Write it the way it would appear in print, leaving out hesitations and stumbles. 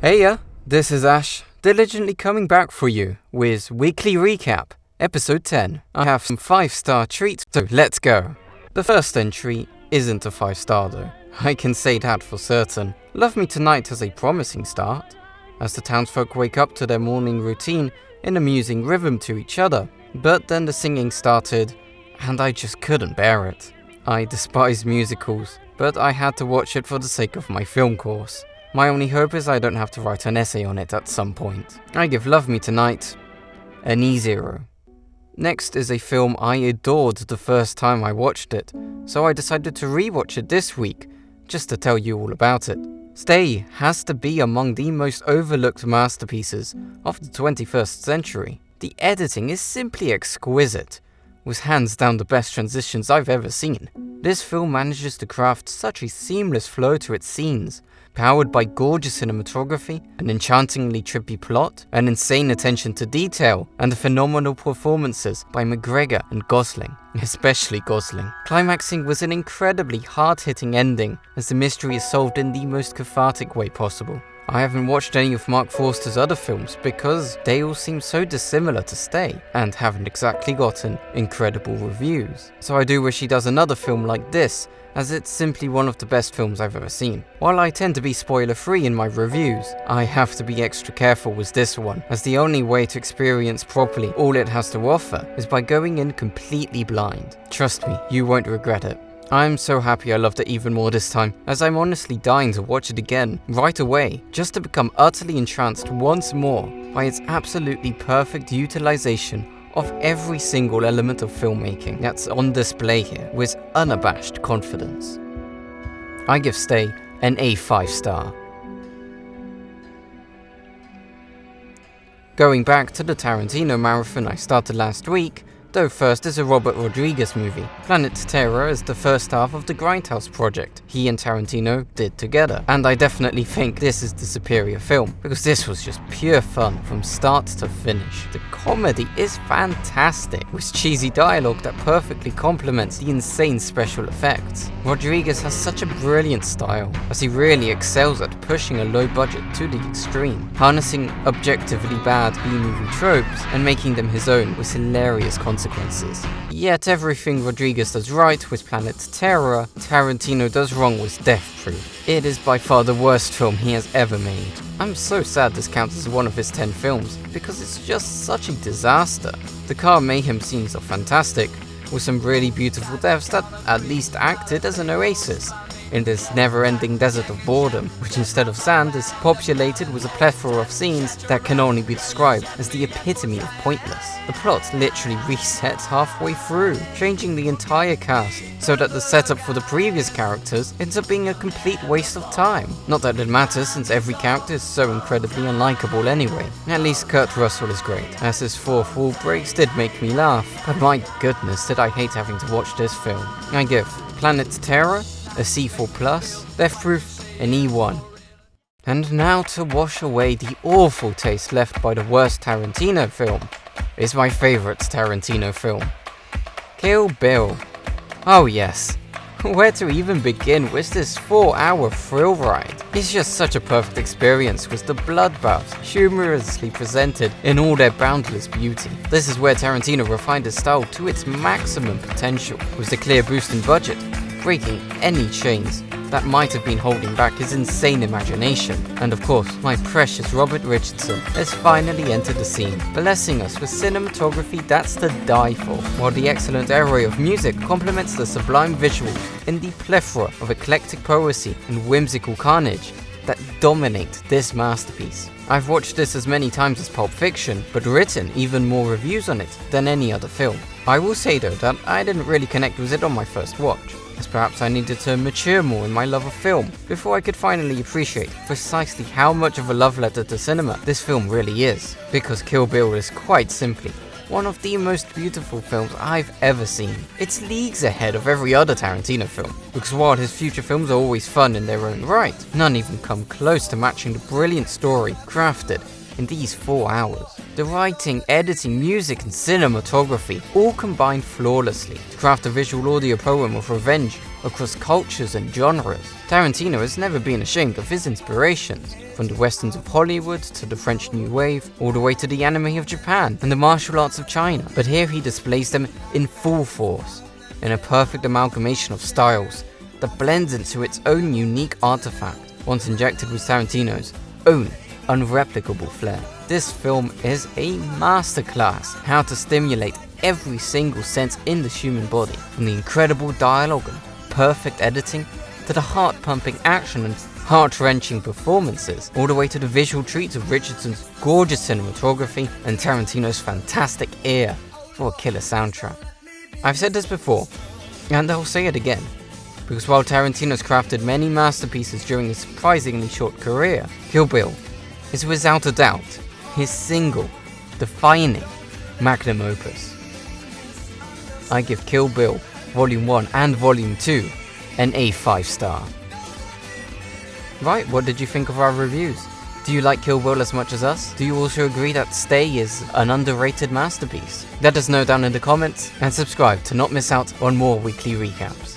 Heya, this is Ash, diligently coming back for you with Weekly Recap, Episode 10. I have some 5-star treats, so let's go. The first entry isn't a 5-star though, I can say that for certain. Love Me Tonight has a promising start, as the townsfolk wake up to their morning routine in a musing rhythm to each other, but then the singing started, and I just couldn't bear it. I despise musicals, but I had to watch it for the sake of my film course. My only hope is I don't have to write an essay on it at some point. I give Love Me Tonight an E0. Next is a film I adored the first time I watched it, so I decided to rewatch it this week, just to tell you all about it. Stay has to be among the most overlooked masterpieces of the 21st century. The editing is simply exquisite, with hands down the best transitions I've ever seen. This film manages to craft such a seamless flow to its scenes, powered by gorgeous cinematography, an enchantingly trippy plot, an insane attention to detail, and the phenomenal performances by McGregor and Gosling, especially Gosling. Climaxing with an incredibly hard-hitting ending, as the mystery is solved in the most cathartic way possible. I haven't watched any of Mark Forster's other films because they all seem so dissimilar to Stay and haven't exactly gotten incredible reviews. So I do wish he does another film like this, as it's simply one of the best films I've ever seen. While I tend to be spoiler-free in my reviews, I have to be extra careful with this one, as the only way to experience properly all it has to offer is by going in completely blind. Trust me, you won't regret it. I'm so happy I loved it even more this time, as I'm honestly dying to watch it again, right away, just to become utterly entranced once more by its absolutely perfect utilization of every single element of filmmaking that's on display here with unabashed confidence. I give Stay an A5 star. Going back to the Tarantino marathon I started last week, though first is a Robert Rodriguez movie. Planet Terror is the first half of the Grindhouse project he and Tarantino did together, and I definitely think this is the superior film, because this was just pure fun from start to finish. The comedy is fantastic, with cheesy dialogue that perfectly complements the insane special effects. Rodriguez has such a brilliant style, as he really excels at pushing a low budget to the extreme, harnessing objectively bad B-movie tropes and making them his own with hilarious consequences. Yet everything Rodriguez does right with Planet Terror, Tarantino does wrong with Death Proof. It is by far the worst film he has ever made. I'm so sad this counts as one of his 10 films, because it's just such a disaster. The car mayhem scenes are fantastic, with some really beautiful deaths that at least acted as an oasis in this never-ending desert of boredom, which instead of sand is populated with a plethora of scenes that can only be described as the epitome of pointless. The plot literally resets halfway through, changing the entire cast, so that the setup for the previous characters ends up being a complete waste of time. Not that it matters, since every character is so incredibly unlikable anyway. At least Kurt Russell is great, as his fourth wall breaks did make me laugh, but my goodness did I hate having to watch this film. I give Planet Terror a C4+, Death Proof an E1. And now to wash away the awful taste left by the worst Tarantino film, is my favourite Tarantino film, Kill Bill. Oh yes, where to even begin with this 4-hour thrill ride? It's just such a perfect experience with the bloodbaths humorously presented in all their boundless beauty. This is where Tarantino refined his style to its maximum potential, with the clear boost in budget, breaking any chains that might have been holding back his insane imagination. And of course, my precious Robert Richardson has finally entered the scene, blessing us with cinematography that's to die for, while the excellent array of music complements the sublime visuals in the plethora of eclectic poesy and whimsical carnage that dominate this masterpiece. I've watched this as many times as Pulp Fiction, but written even more reviews on it than any other film. I will say though that I didn't really connect with it on my first watch, as perhaps I needed to mature more in my love of film before I could finally appreciate precisely how much of a love letter to cinema this film really is. Because Kill Bill is quite simply one of the most beautiful films I've ever seen. It's leagues ahead of every other Tarantino film, because while his future films are always fun in their own right, none even come close to matching the brilliant story crafted in these 4 hours. The writing, editing, music and cinematography all combined flawlessly to craft a visual audio poem of revenge across cultures and genres. Tarantino has never been ashamed of his inspirations, from the westerns of Hollywood to the French New Wave, all the way to the anime of Japan and the martial arts of China. But here he displays them in full force, in a perfect amalgamation of styles that blends into its own unique artifact, once injected with Tarantino's own unreplicable flair. This film is a masterclass how to stimulate every single sense in the human body, from the incredible dialogue and perfect editing to the heart-pumping action and heart-wrenching performances, all the way to the visual treats of Richardson's gorgeous cinematography and Tarantino's fantastic ear for a killer soundtrack. I've said this before, and I'll say it again, because while Tarantino's crafted many masterpieces during his surprisingly short career, Kill Bill is without a doubt his single, defining magnum opus. I give Kill Bill Volume 1 and Volume 2 an A5 star. Right, what did you think of our reviews? Do you like Kill Bill as much as us? Do you also agree that Stay is an underrated masterpiece? Let us know down in the comments and subscribe to not miss out on more weekly recaps.